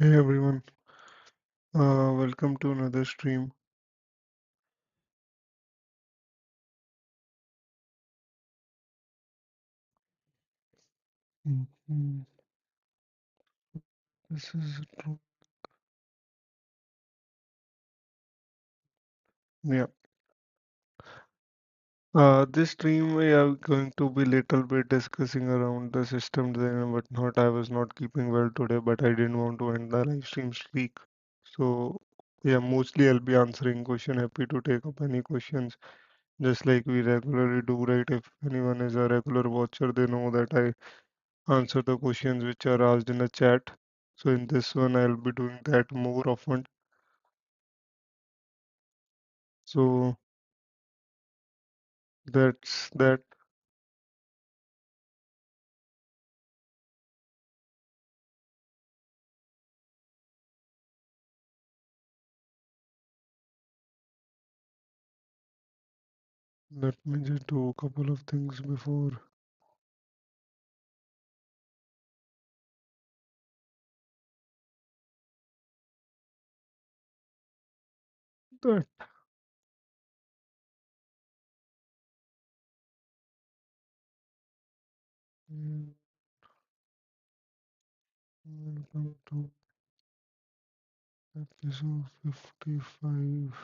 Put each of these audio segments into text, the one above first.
Hey everyone, welcome to another stream. Mhm. This is yeah. This stream we are going to be little bit discussing around the system design and whatnot. I was not keeping well today, but I didn't want to end the live stream streak. So yeah, mostly I'll be answering question. Happy to take up any questions, just like we regularly do, right? If anyone is a regular watcher, they know that I answer the questions which are asked in the chat. So in this one, I'll be doing that more often. So that's that. Let me just do a couple of things before that. Mm, Welcome to episode 55.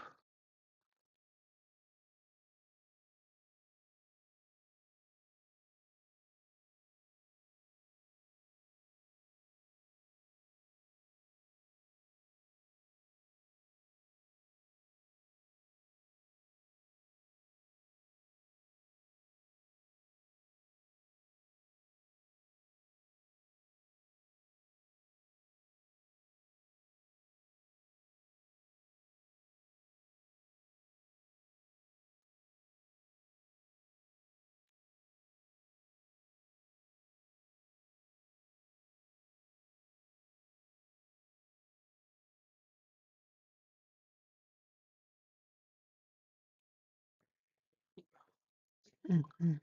Mhm.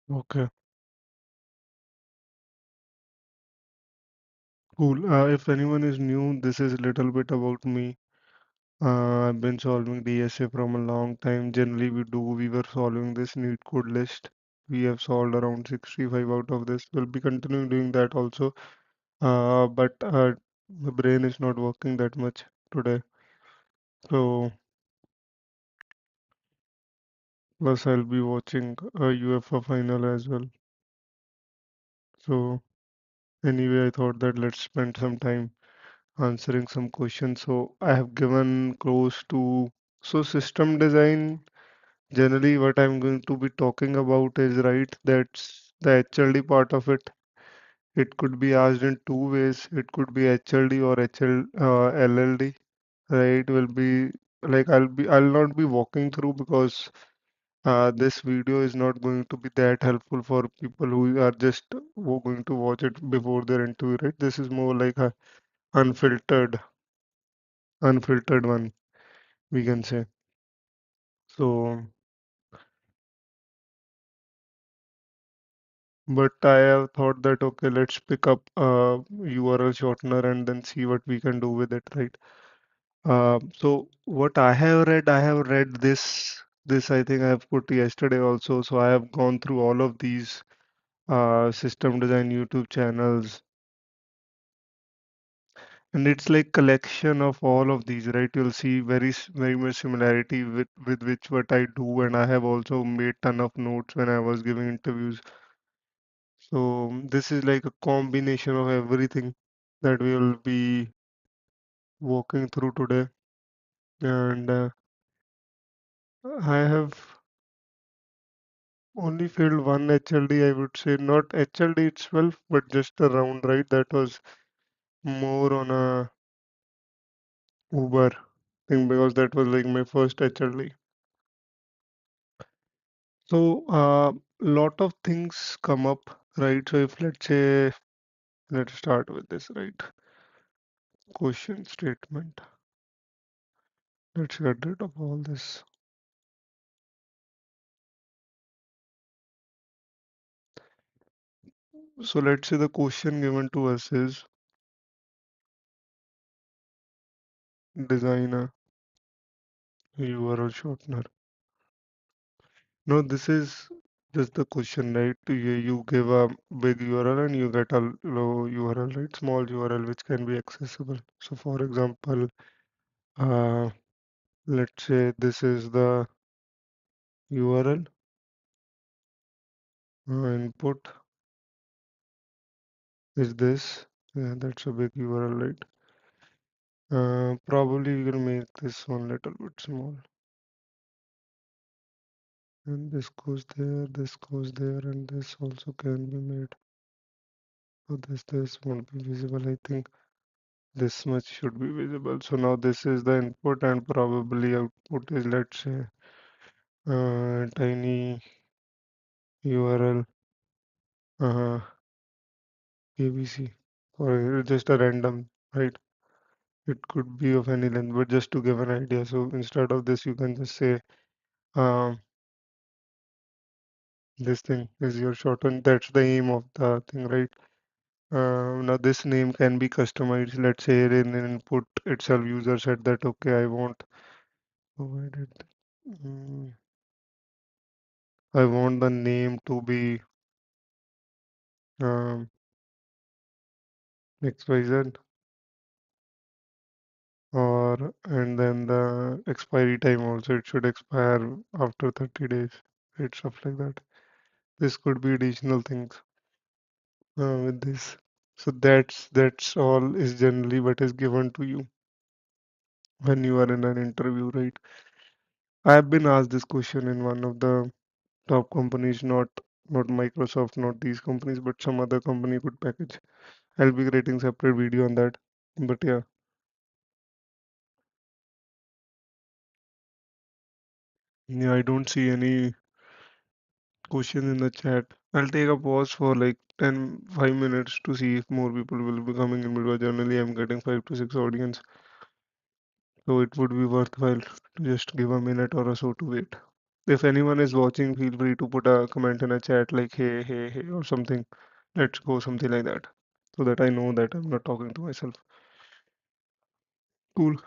Okay, cool. If anyone is new, this is a little bit about me. I've been solving DSA from a long time. Generally, we were solving this neat code list. We have solved around 65 out of this. We'll be continuing doing that also. But the brain is not working that much today. So, plus I'll be watching a UFA final as well. So, anyway, I thought that let's spend some time answering some questions. So, I have given close to so system design. Generally, what I'm going to be talking about is right. That's the HLD part of it. It could be asked in two ways. It could be HLD or LLD. Right? Will be like I'll not be walking through because this video is not going to be that helpful for people who are just going to watch it before their interview, right? This is more like a unfiltered, unfiltered one, we can say. So, but I have thought that okay, let's pick up URL shortener and then see what we can do with it, right? So what I have read this. This I think I have put yesterday also. So I have gone through all of these system design YouTube channels. And it's like collection of all of these, right? You'll see very much similarity with which what I do, and I have also made ton of notes when I was giving interviews. So this is like a combination of everything that we will be walking through today. And I have only failed one HLD, I would say, not HLD itself, but just the round, right? That was more on a Uber thing because that was like my first HLD. So, lot of things come up, right? So, if let's say, let's start with this, right? Question statement. Let's get rid of all this. So let's say the question given to us is design a URL shortener. No, this is just the question, right? You give a big URL and you get a low URL, right? Small URL which can be accessible. So for example, uh, let's say this is the URL input is this. Yeah, that's a big URL, right? Probably we will make this one little bit small. And this goes there, and this also can be made. So this won't be visible. I think this much should be visible. So now this is the input, and probably output is, let's say, tiny URL ABC, or just a random, right? It could be of any length, but just to give an idea. So instead of this, you can just say um, this thing is your shorten. That's the aim of the thing, right? Now this name can be customized. Let's say in input itself, user said that okay, provided, mm, I want the name to be um, XYZ, or and then the expiry time also it should expire after 30 days. Right, stuff like that. This could be additional things with this. So that's all is generally what is given to you when you are in an interview, right? I have been asked this question in one of the top companies, not Microsoft, not these companies, but some other company could package. I'll be creating separate video on that. But yeah, yeah, I don't see any question in the chat. I'll take a pause for like 5 minutes to see if more people will be coming in because generally I'm getting 5 to 6 audience. So it would be worthwhile to just give a minute or so to wait. If anyone is watching, feel free to put a comment in a chat like hey, hey, hey, or something. Let's go, something like that. So that I know that I'm not talking to myself. Cool.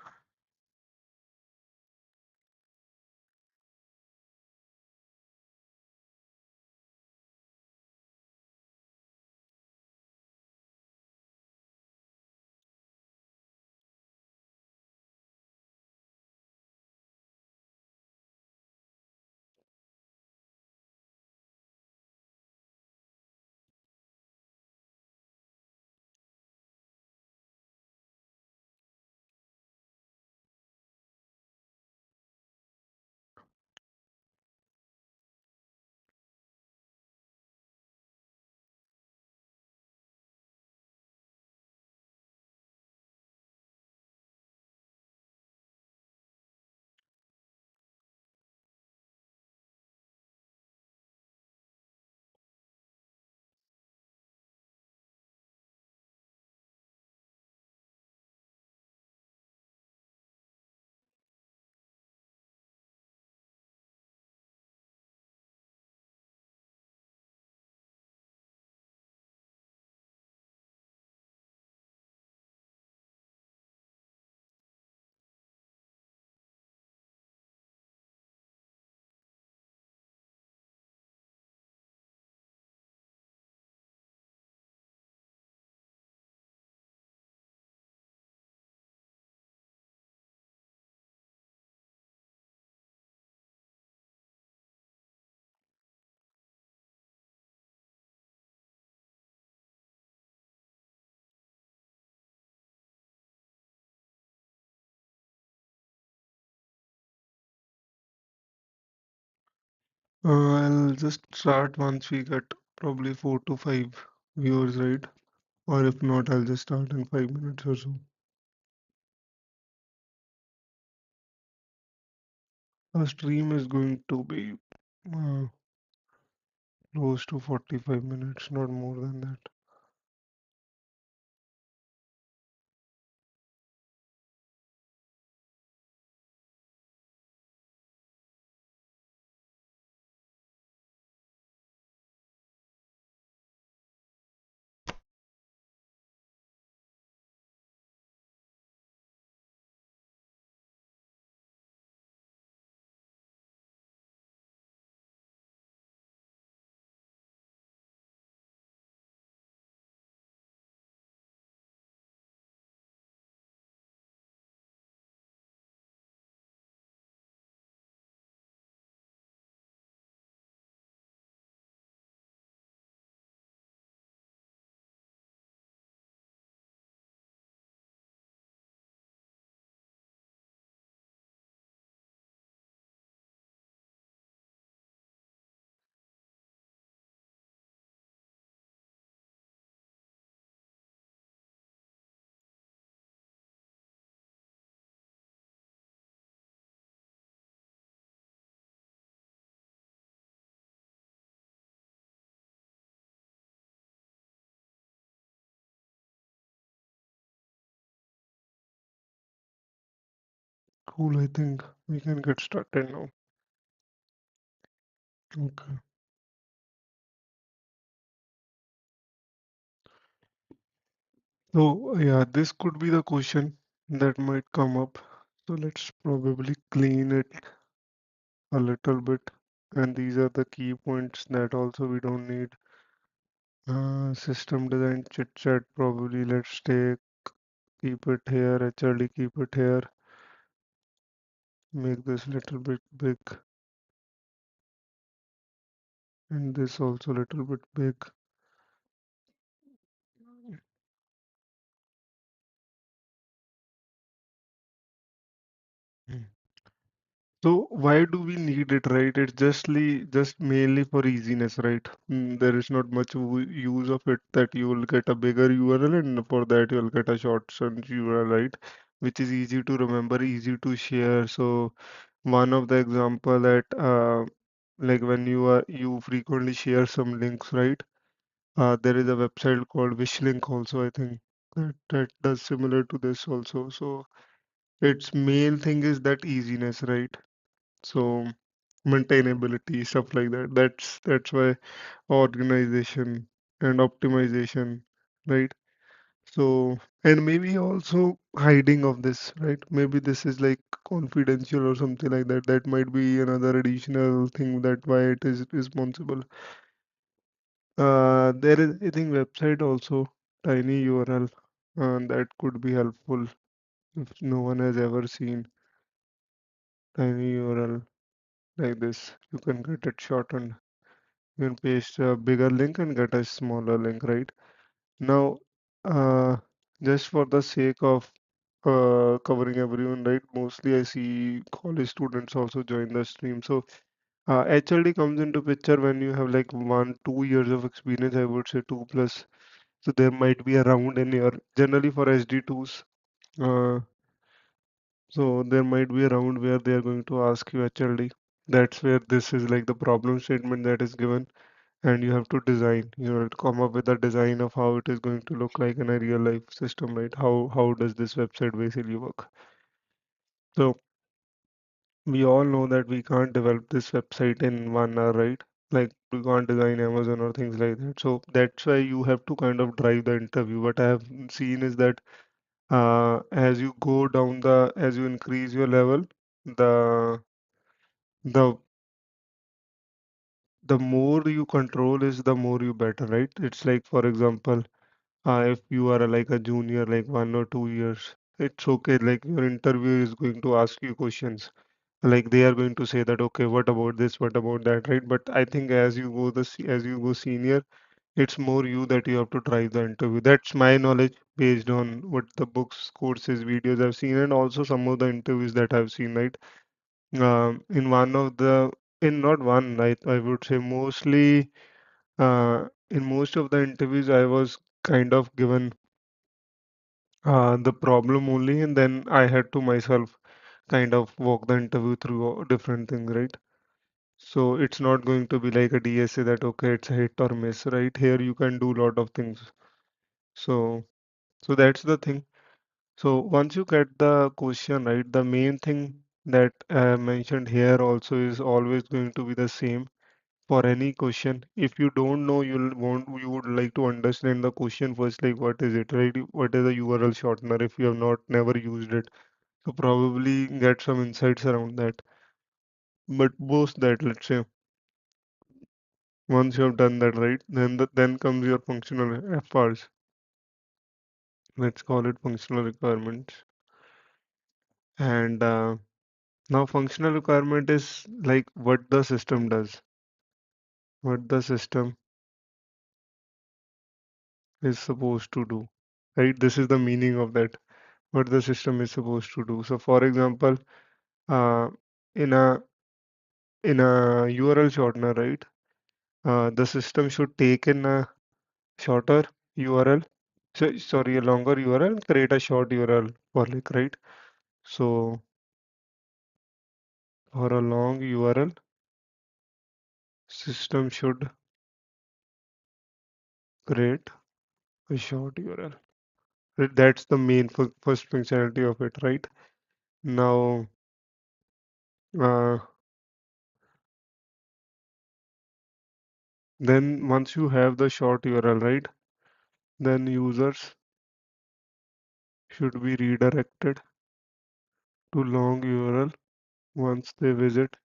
I'll just start once we get probably 4 to 5 viewers, right? Or if not, I'll just start in 5 minutes or so. Our stream is going to be uh, close to 45 minutes, not more than that. Cool, I think we can get started now. Okay. So, yeah, this could be the question that might come up. So, let's probably clean it a little bit. And these are the key points that also we don't need. System design chit chat, probably let's take, keep it here, HRD, keep it here. Make this little bit big and this also little bit big. So why do we need it, right? It's just mainly for easiness, right? There is not much use of it that you will get a bigger URL and for that you'll get a short URL, right? Which is easy to remember, easy to share. So one of the example that like when you frequently share some links, right? There is a website called Wishlink also, I think that does similar to this also. So its main thing is that easiness, right? So maintainability, stuff like that. That's why organization and optimization, right? So and maybe also hiding of this, right? Maybe this is like confidential or something like that. That might be another additional thing that why it is responsible. There is, I think, website also, tiny URL, that could be helpful if no one has ever seen tiny URL like this. You can get it shortened. You can paste a bigger link and get a smaller link, right? Now, uh, just for the sake of covering everyone, right? Mostly I see college students also join the stream. So, HLD comes into picture when you have like 1, 2 years of experience, I would say 2 plus. So there might be a round in your, generally for SD2s, uh, so there might be a round where they are going to ask you HLD. That's where this is like the problem statement that is given, and you have to design. You have to come up with a design of how it is going to look like in a real life system, right? How does this website basically work? So we all know that we can't develop this website in 1 hour, right? Like we can't design Amazon or things like that. So that's why you have to kind of drive the interview. What I have seen is that as you go down as you increase your level, the the the more you control is the more you better, right? It's like, for example, if you are like a junior, like 1 or 2 years, it's okay. Like your interview is going to ask you questions. Like they are going to say that, okay, what about this? What about that? Right? But I think as you go as you go senior, it's more you that you have to drive the interview. That's my knowledge based on what the books, courses, videos I've seen, and also some of the interviews that I've seen. Right? In one of the, in not one, I would say mostly, in most of the interviews, I was kind of given the problem only, and then I had to myself kind of walk the interview through different things, right? So it's not going to be like a DSA that okay, it's a hit or miss, right? Here you can do a lot of things. So so that's the thing. So once you get the question right, the main thing that I mentioned here also is always going to be the same for any question. If you don't know, you would like to understand the question first, like what is it, right? What is a URL shortener if you have not never used it? So probably get some insights around that. But post that, let's say, once you have done that, right, then comes your functional FRs. Let's call it functional requirements. And now functional requirement is like what the system does, what the system is supposed to do, right? This is the meaning of that, what the system is supposed to do. So, for example, uh, in a URL shortener, right? The system should take in a shorter URL, sorry, a longer URL and create a short URL for like, right? So for a long URL, system should create a short URL. Right? That's the main first functionality of it, right? Now, Uh, then once you have the short URL, right? Then users should be redirected to long URL once they visit,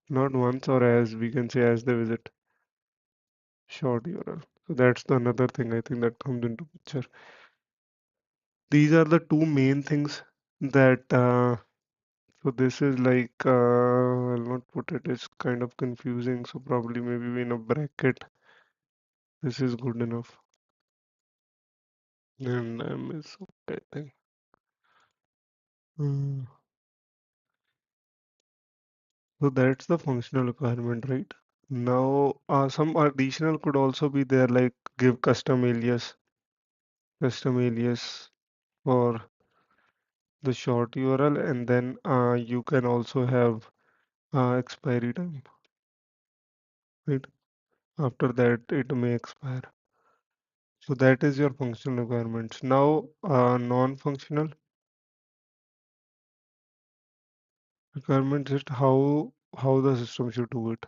not once or as we can say as they visit short URL. So that's the another thing I think that comes into picture. These are the two main things that so this is like I'll not put it, it's kind of confusing, so probably maybe in a bracket this is good enough. And I miss okay, I think. Hmm. So that's the functional requirement, right? Now, some additional could also be there, like give custom alias for the short URL, and then you can also have expiry time, right? After that, it may expire. So that is your functional requirements. Now, non-functional requirements is how the system should do it.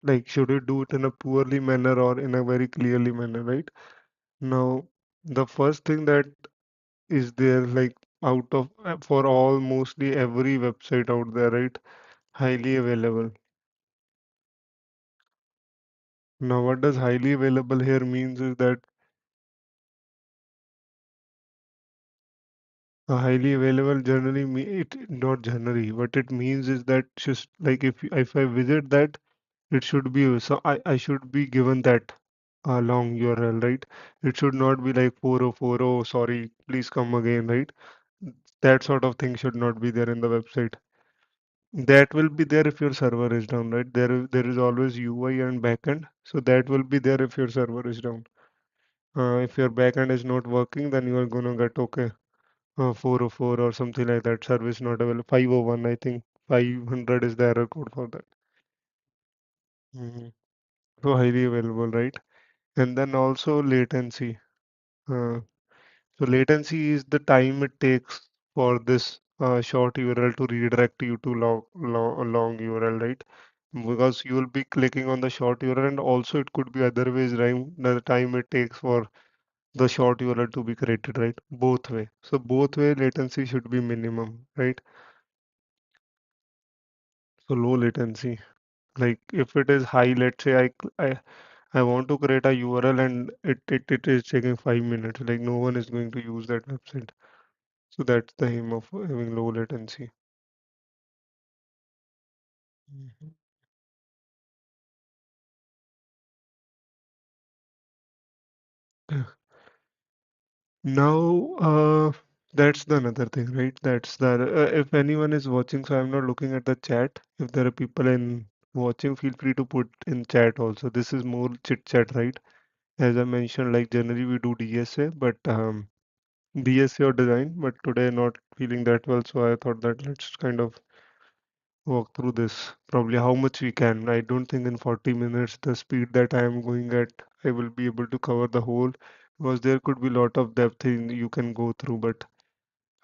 Like, should it do it in a poorly manner or in a very clearly manner, right? Now, the first thing that is there, like out of for all mostly every website out there, right? Highly available. Now, what does highly available here means is that highly available generally it not generally, what it means is that just like if I visit that, it should be so I should be given that long URL, right? It should not be like 4040, sorry, please come again, right? That sort of thing should not be there in the website. That will be there if your server is down, right? There is always UI and backend, so that will be there if your server is down. If your backend is not working, then you are gonna get okay 404 or something like that. Service not available. 501, I think 500 is the error code for that. Mhm. So highly available, right? And then also latency. Uh, so latency is the time it takes for this short URL to redirect you to long URL, right? Because you will be clicking on the short URL, and also it could be other ways, right? The time it takes for the short URL to be created, right? Both way. So both way latency should be minimum, right? So low latency. Like if it is high, let's say I want to create a URL and it is taking 5 minutes. Like no one is going to use that website. So that's the aim of having low latency. Mhm. Now, that's the another thing, right? That's the if anyone is watching, so I'm not looking at the chat. If there are people in watching, feel free to put in chat also. This is more chit chat, right? As I mentioned, like generally we do DSA, but DSA or design, but today not feeling that well, so I thought that let's kind of walk through this. Probably how much we can. I don't think in 40 minutes, the speed that I am going at, I will be able to cover the whole, because there could be a lot of depth in you can go through, but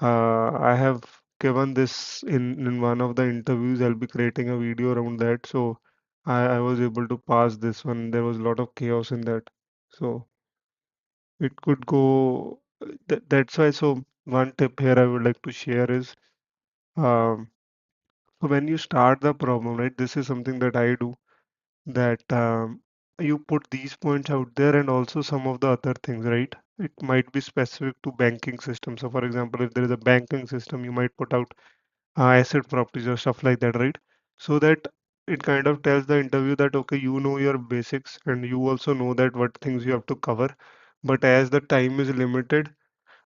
I have given this in one of the interviews. I'll be creating a video around that. So I was able to pass this one. There was a lot of chaos in that. So it could go. That's why. So one tip here I would like to share is um, so when you start the problem, right? This is something that I do. That you put these points out there and also some of the other things, right? It might be specific to banking system. So for example, if there is a banking system, you might put out asset properties or stuff like that, right? So that it kind of tells the interview that okay, you know your basics and you also know that what things you have to cover. But as the time is limited,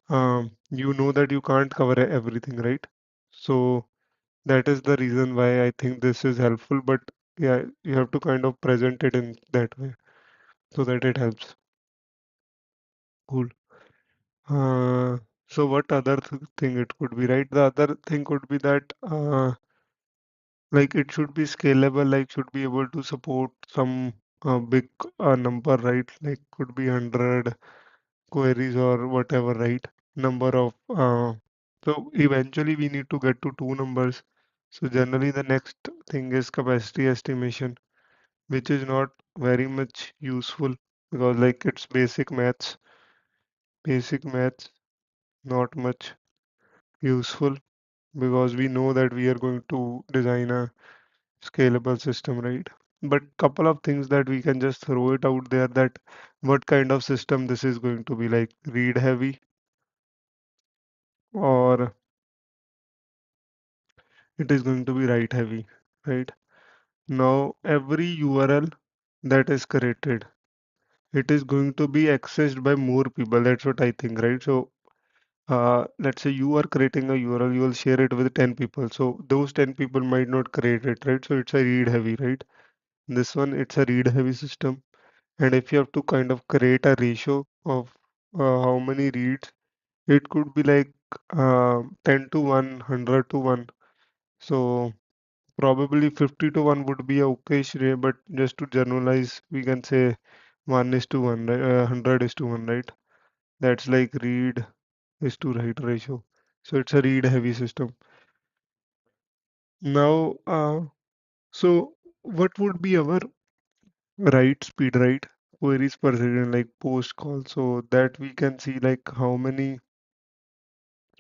you know that you can't cover everything, right? So that is the reason why I think this is helpful. But yeah, you have to kind of present it in that way so that it helps. Cool. So what other thing it could be, right? The other thing could be that like it should be scalable, like should be able to support some big number, right? Like could be 100 queries or whatever, right? Number of So eventually we need to get to two numbers. So generally the next thing is capacity estimation, which is not very much useful because like it's basic maths, not much useful because we know that we are going to design a scalable system, right? But couple of things that we can just throw it out there that what kind of system this is going to be like read heavy or it is going to be write heavy, right? Now every URL that is created, it is going to be accessed by more people. That's what I think, right? So let's say you are creating a URL, you will share it with 10 people. So those 10 people might not create it, right? So it's a read heavy, right? This one, it's a read heavy system. And if you have to kind of create a ratio of how many reads, it could be like 10 to 1, 100 to 1. So probably 50 to 1 would be a okay ratio, but just to generalize, we can say 1 is to 1, right? 100 is to 1, right? That's like read is to write ratio. So it's a read heavy system. Now, so what would be our write speed, right? Queries per second, like post call. So that we can see like how many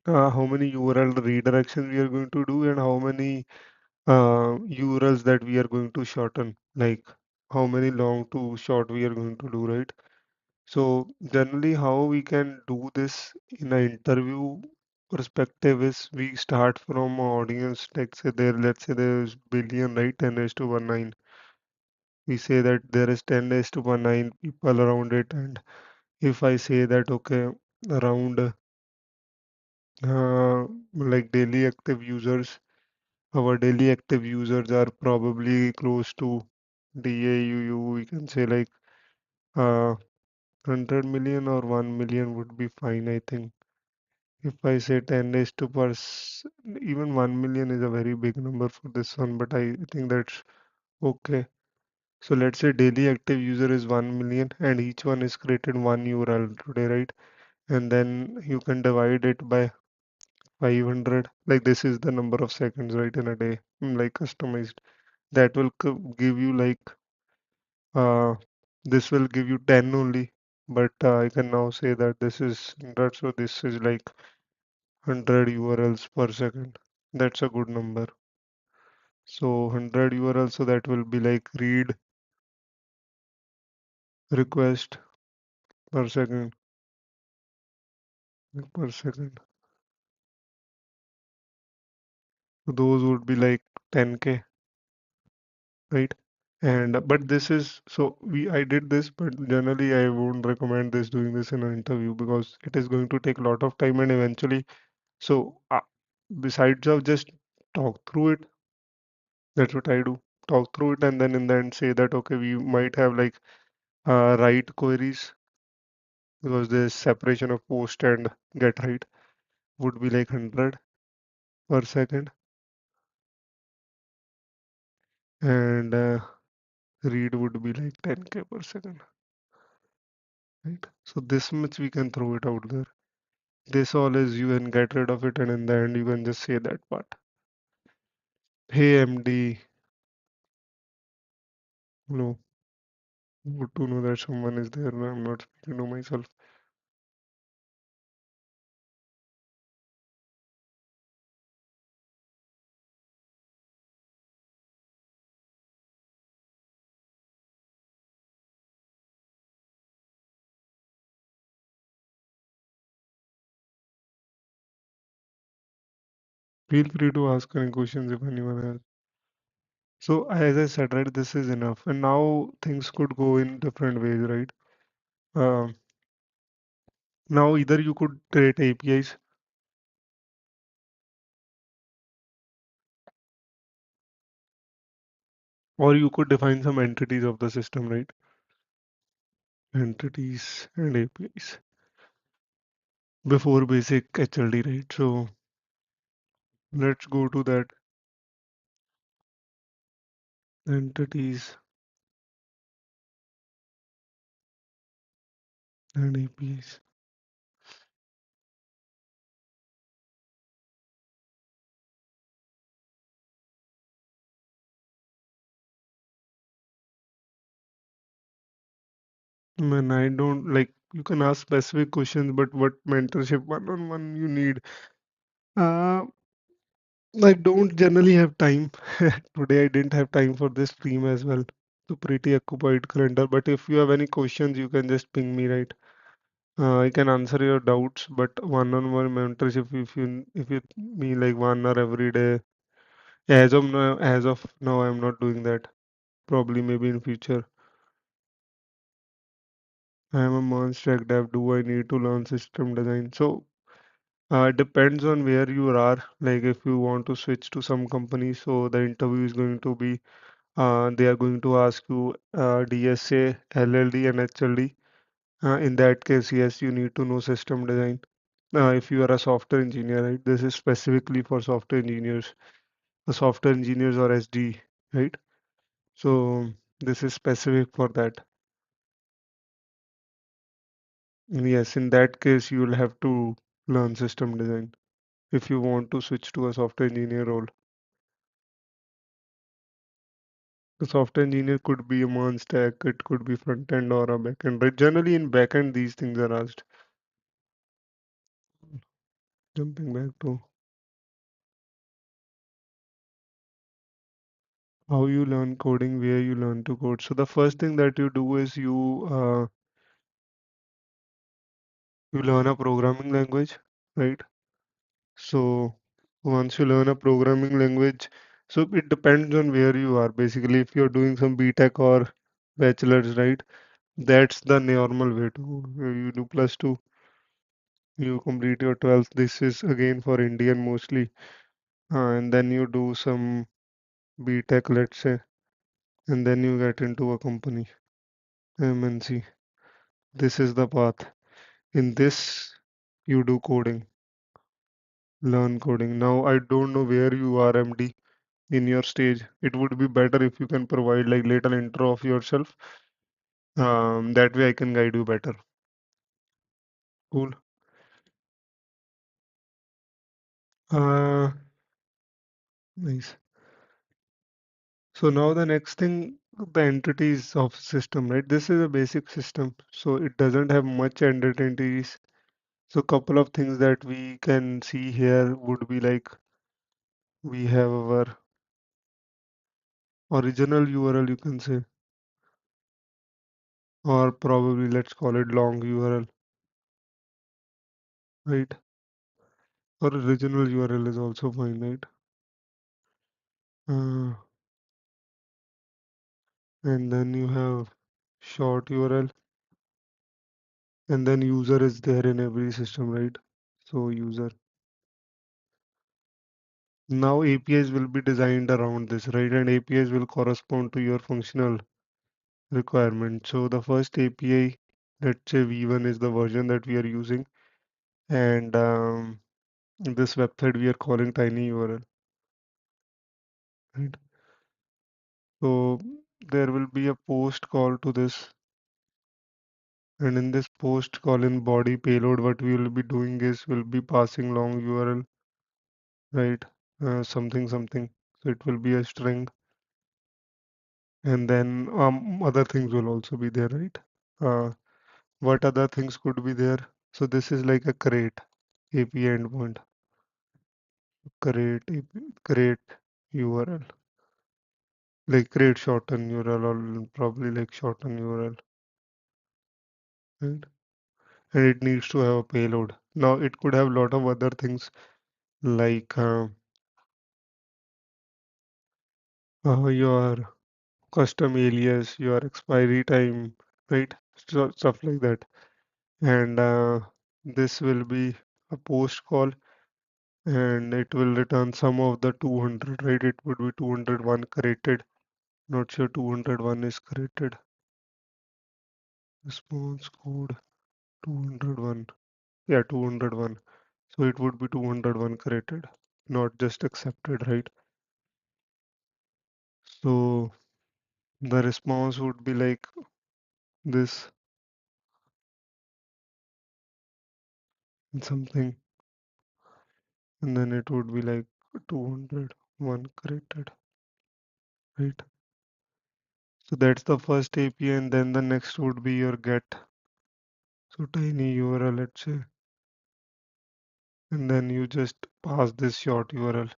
URL redirections we are going to do and how many URLs that we are going to shorten, like how many long to short we are going to do, right? So generally how we can do this in an interview perspective is we start from a audience, like say there, let's say there's billion, right? 10 raised to 19. We say that there is 10 raised to 19 people around it, and if I say that okay, around like daily active users, our daily active users are probably close to DAUU, we can say like 100 million or 1 million would be fine, I think. If I say 10 raised to even 1 million is a very big number for this one, but I think that's okay. So let's say daily active user is 1 million and each one is created one URL today, right? And then you can divide it by 500. Like this is the number of seconds, right, in a day, like customized. That will give you like uh, this will give you 10 only, but I can now say that this is 100, so this is like 100 URLs per second. That's a good number. So 100 URLs, so that will be like read request per second, per second. So those would be like 10K, right? And but this is so we I did this, but generally I won't recommend this doing this in an interview because it is going to take a lot of time and eventually. So besides of just talk through it, that's what I do. Talk through it and then in the end say that okay, we might have like write queries because there's separation of post and get right would be like 100 per second and read would be like 10K per second, right? So this much we can throw it out there. This all is you can get rid of it and in the end you can just say that part. Hey MD, no, good to know that someone is there. I'm not speaking to myself. Feel free to ask any questions if anyone has. So as I said, right, this is enough. And now things could go in different ways, right? Um, Now either you could create APIs or you could define some entities of the system, right? Entities and APIs before basic HLD, right? So let's go to that entities and APIs. Man, I don't like you can ask specific questions, but what mentorship one-on-one you need? Uh, I don't generally have time. Today I didn't have time for this stream as well. So pretty occupied calendar. But if you have any questions, you can just ping me, right? I can answer your doubts, but one-on-one mentorship, if you me like 1 hour every day. As of now, I'm not doing that. Probably maybe in future. I am a monster dev. Do I need to learn system design? So depends on where you are. Like if you want to switch to some company, so the interview is going to be they are going to ask you DSA, LLD, and HLD. In that case, yes, you need to know system design. If you are a software engineer, right? This is specifically for software engineers, the software engineers or SD, right? So this is specific for that. And yes, in that case, you will have to learn system design if you want to switch to a software engineer role. The software engineer could be a MERN stack, it could be front end or a back end. But generally in back end, these things are asked. Jumping back to how you learn coding, where you learn to code. So the first thing that you do is you learn a programming language, right? So once you learn a programming language, so it depends on where you are. Basically, if you're doing some BTech or bachelor's, right? That's the normal way to go. You do +2, you complete your 12th. This is again for Indian mostly. And then you do some BTech, let's say, and then you get into a company, MNC. This is the path. In this, you do coding, learn coding. Now, I don't know where you are, MD, in your stage. It would be better if you can provide like little intro of yourself. That way I can guide you better. Cool. Uh, nice. So now the next thing, the entities of system, right? This is a basic system, so it doesn't have much entities. So couple of things that we can see here would be like we have our original URL, you can say, or probably let's call it long URL, right? Or original URL is also fine, right? Uh, and then you have short URL, and then user is there in every system, right? So user. Now APIs will be designed around this, right? And APIs will correspond to your functional requirement. So the first API, let's say V1 is the version that we are using, and this website we are calling tiny URL, right? So there will be a post call to this, and in this post call in body payload, what we will be doing is we'll be passing long URL, right? Something something. So it will be a string, and then other things will also be there, right? Uh, what other things could be there? So this is like a crate API endpoint, crate URL, like crate shorten URL or probably like shorten URL, right? And it needs to have a payload. Now it could have a lot of other things like your custom alias, your expiry time, right? So, stuff like that. And this will be a post call and it will return some of the 200, right? It would be 201 created. Not sure 201 is created. Response code 201. Yeah, 201. So it would be 201 created, not just accepted, right? So the response would be like this and something, and then it would be like 201 created, right? So that's the first API, and then the next would be your get. So tiny URL, let's say, and then you just pass this short URL,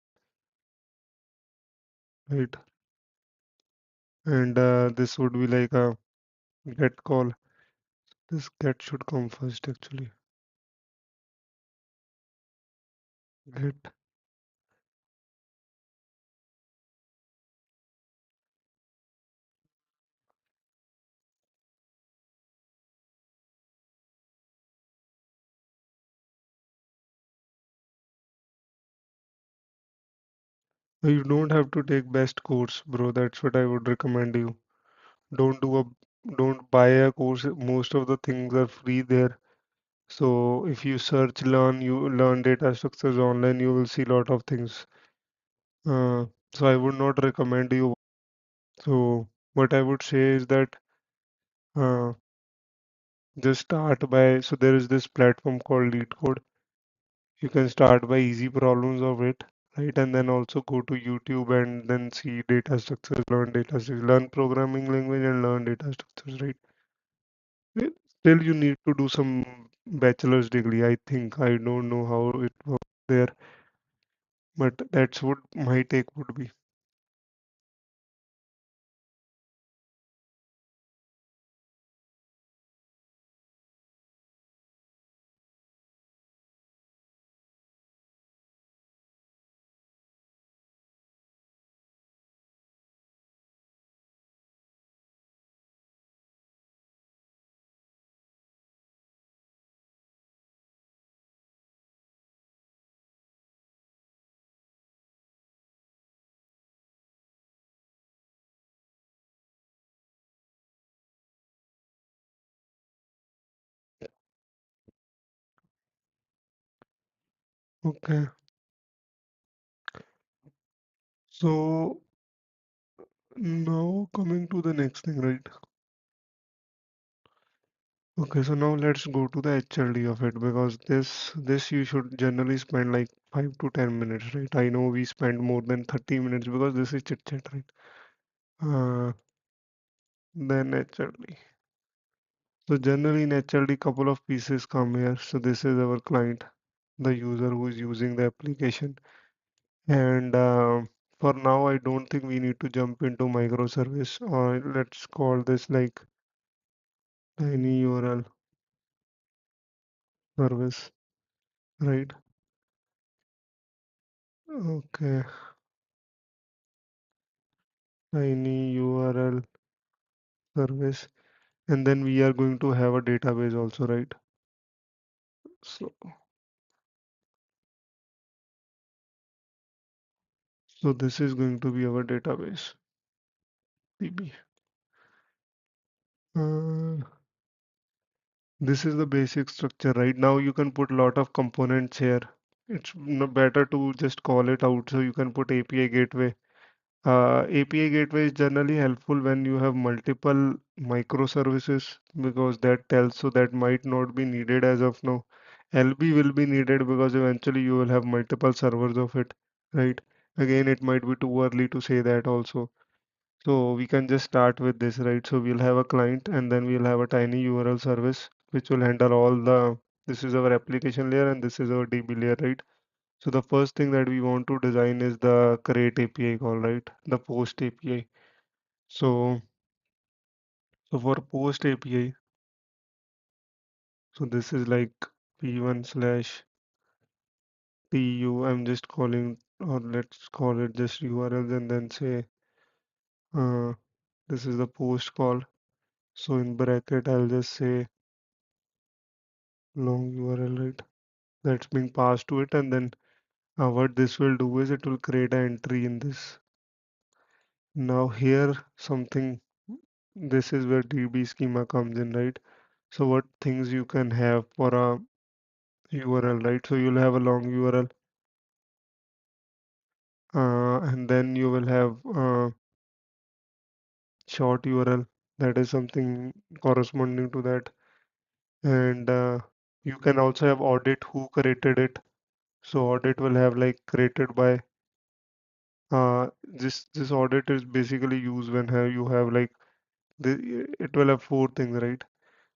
right? And this would be like a get call. This get should come first actually. Get. You don't have to take best course, bro. That's what I would recommend you. Don't do a don't buy a course. Most of the things are free there. So if you search learn, you learn data structures online, you will see a lot of things. Uh, so I would not recommend you. So what I would say is that uh, just start by, so there is this platform called LeetCode. You can start by easy problems of it, right? And then also go to YouTube and then see data structures, learn data structures, learn programming language and learn data structures, right? Still, you need to do some bachelor's degree, I think. I don't know how it works there, but that's what my take would be. Okay, so now coming to the next thing, right? Okay, so now let's go to the HLD of it because this you should generally spend like 5 to 10 minutes, right? I know we spend more than 30 minutes because this is chit chat, right? Then HLD. So generally in HLD, couple of pieces come here. So this is our client, the user who is using the application. And for now, I don't think we need to jump into microservice, or let's call this like tiny URL service, right? Okay, tiny URL service. And then we are going to have a database also, right? So, so this is going to be our database, DB. Uh, this is the basic structure, right? Now you can put a lot of components here. It's better to just call it out. So you can put API gateway. API gateway is generally helpful when you have multiple microservices because that tells so that might not be needed as of now. LB will be needed because eventually you will have multiple servers of it, right? Again, it might be too early to say that also. So we can just start with this, right? So we'll have a client and then we'll have a tiny URL service which will handle all the, this is our application layer and this is our DB layer, right? So the first thing that we want to design is the create API call, right? The post API. So, so for post API, so this is like p1 slash tu. I'm just calling, or let's call it just URLs and then say, uh, this is the post call. So in bracket, I'll just say long URL, right? That's being passed to it. And then what this will do is it will create an entry in this. Now here something, this is where DB schema comes in, right? So what things you can have for a URL, right? So you'll have a long URL, and then you will have short URL. That is something corresponding to that. And you can also have audit who created it. So audit will have like created by this audit is basically used when you have like It will have four things, right?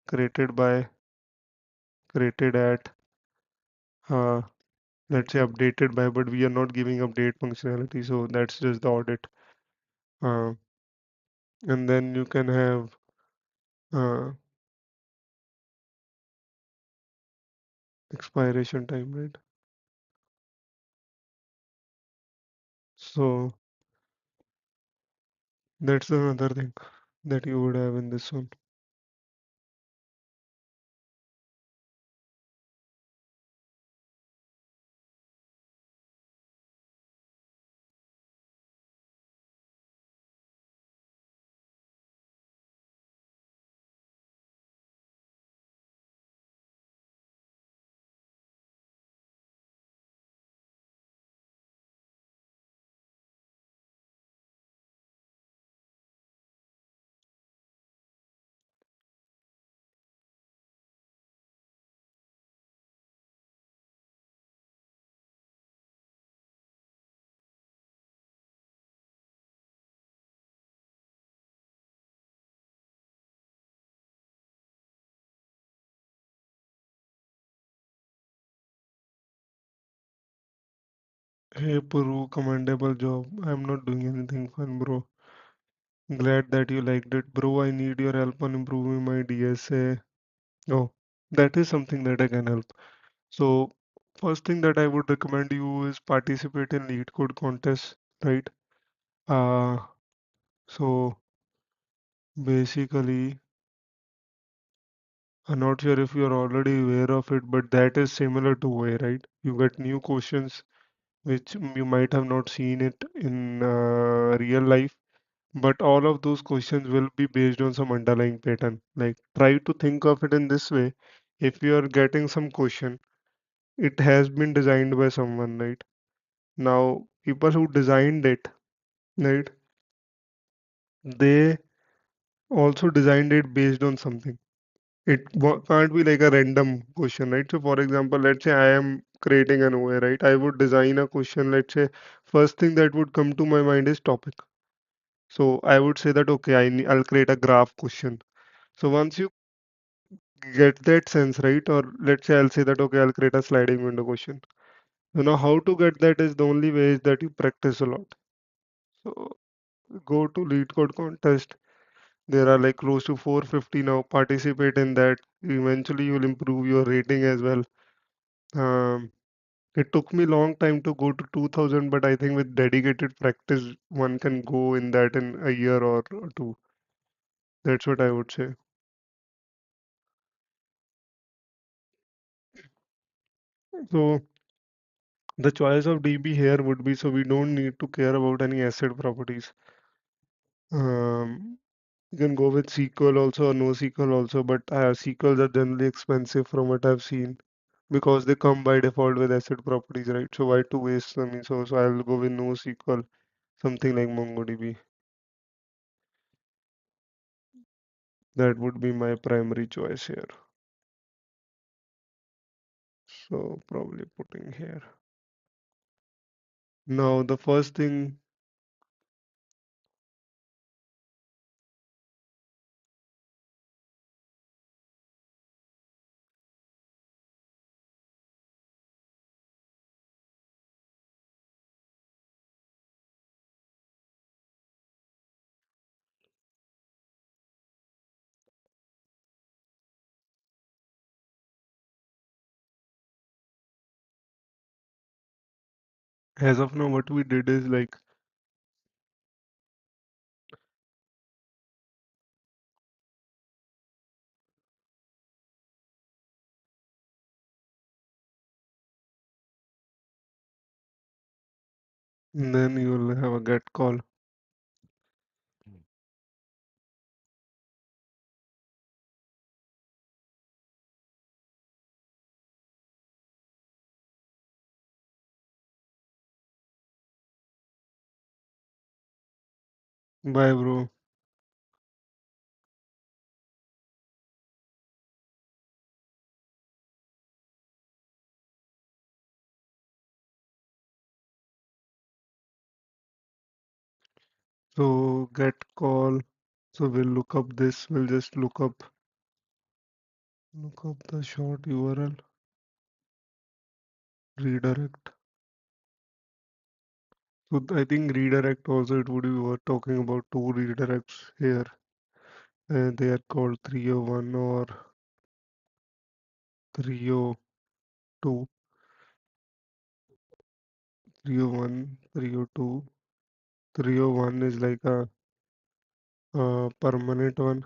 Created by, created at, uh, let's say updated by, but we are not giving update functionality, so that's just the audit. Uh, and then you can have uh, expiration time, right? So that's another thing that you would have in this one. Hey Puru, commendable job. I'm not doing anything fun, bro. Glad that you liked it, bro. I need your help on improving my DSA. Oh, that is something that I can help. So, first thing that I would recommend you is participate in LeetCode contests, right? Uh, so basically, I'm not sure if you're already aware of it, but that is similar to OA, right? You get new questions which you might have not seen it in real life, but all of those questions will be based on some underlying pattern. Like, try to think of it in this way. If you are getting some question, it has been designed by someone, right? Now, people who designed it, right, they also designed it based on something. Can't be like a random question, right? So, for example, let's say I am creating an OA, right? I would design a question. Let's say first thing that would come to my mind is topic. So I would say that okay, I'll create a graph question. So once you get that sense, right? Or let's say I'll say that okay, I'll create a sliding window question. You know how to get that is the only way is that you practice a lot. So go to LeetCode contest. There are like close to 450 now. Participate in that. Eventually, you'll improve your rating as well. Um, it took me long time to go to 2000, but I think with dedicated practice, one can go in that in a year or two. That's what I would say. So the choice of DB here would be so we don't need to care about any asset properties. You can go with SQL also or no SQL also, but SQLs are generally expensive from what I've seen because they come by default with asset properties, right? So why to waste money? So I'll go with no SQL, something like MongoDB. That would be my primary choice here. So probably putting here. Now the first thing, as of now, what we did is like, then you'll have a get call. Bye, bro. So get call. So we'll look up this. We'll just look up the short URL redirect. So I think redirect also it would be worth talking about two redirects here. And they are called 301 or 302. 301, 302. 301 is like a permanent one.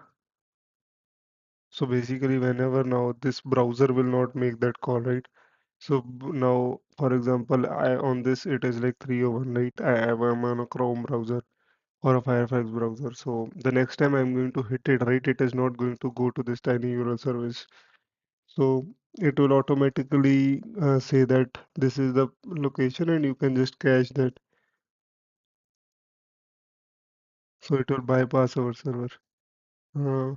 So basically, whenever now this browser will not make that call, right? So now, for example, I on this it is like 301, right? I'm on a Chrome browser or a Firefox browser. So the next time I'm going to hit it, right, it is not going to go to this tiny URL service. So it will automatically say that this is the location and you can just cache that. So it will bypass our server. Uh,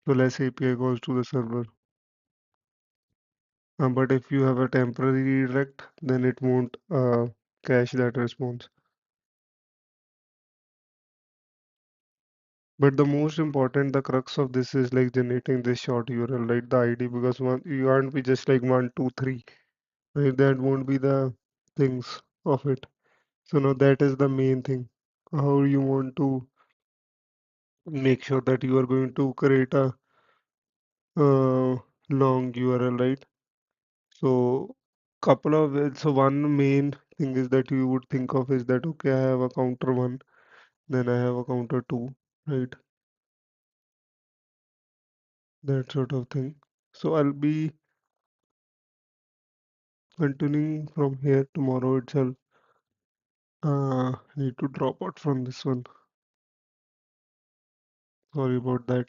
so less API goes to the server. But if you have a temporary redirect, then it won't cache that response. But the most important, the crux of this is like generating this short URL, right? The ID, because one you can't be just like 1, 2, 3, right? That won't be the things of it. So now that is the main thing. How you want to make sure that you are going to create a long URL, right? So couple of so one main thing is that you would think of is that okay, I have a counter one, then I have a counter two, right? That sort of thing. So I'll be continuing from here tomorrow itself. Need to drop out from this one. Sorry about that.